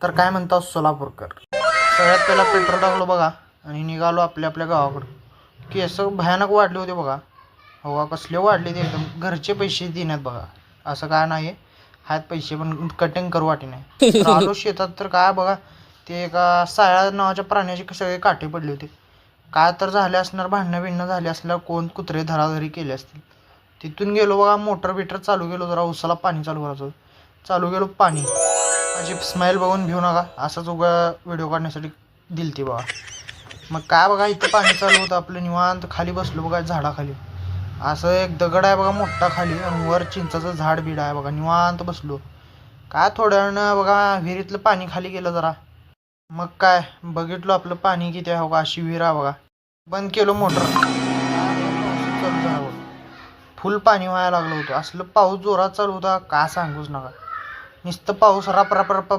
तर काय म्हणतो सोलापूरकर. सगळ्यात पहिला पेट्रोल टाकलो बघा आणि निघालो आपल्या आपल्या गावाकडं. केस भयानक वाढले होते बघा. हो कसले वाढले ते एकदम. घरचे पैसे देण्यात बघा, असं काय नाही आहेत पैसे पण कटिंग करू वाटे नाही. तर आलो शेतात तर काय बघा, ते एका साया नावाच्या प्राण्याचे सगळे काटे पडले होते. काय तर झाले असणार, भांडणं बिणणं झाले असल्यावर कोण कुत्रे धराधरी केले असतील. तिथून गेलो बघा, मोटर बिटर चालू केलो, जरा उसाला पाणी चालू करायचं. चालू गेलो पाणी. माझी स्माईल बघून घेऊ नका, असंच उगा व्हिडिओ काढण्यासाठी दिलती बघा. मग काय बघा, इथं पाणी चालू होतं आपलं, निवांत खाली बसलो बघा झाडाखाली. असं एक दगड आहे बघा मोठा खाली, आणि वर चिंचाचं झाड बीड आहे बघा, निवांत बसलो. काय थोड्या वेळानं बघा विहिरीतलं पाणी खाली गेलं जरा. मग काय बघितलो आपलं पाणी किती आहे बघा, अशी विहीर आहे बघा. बंद केलो मोटर. चालू झाला बघ, फुल पाणी व्हायला लागलं होतं. असलं पाऊस जोरात चालू होता, काय सांगूच नका. नुसतं पाऊस रप रप रप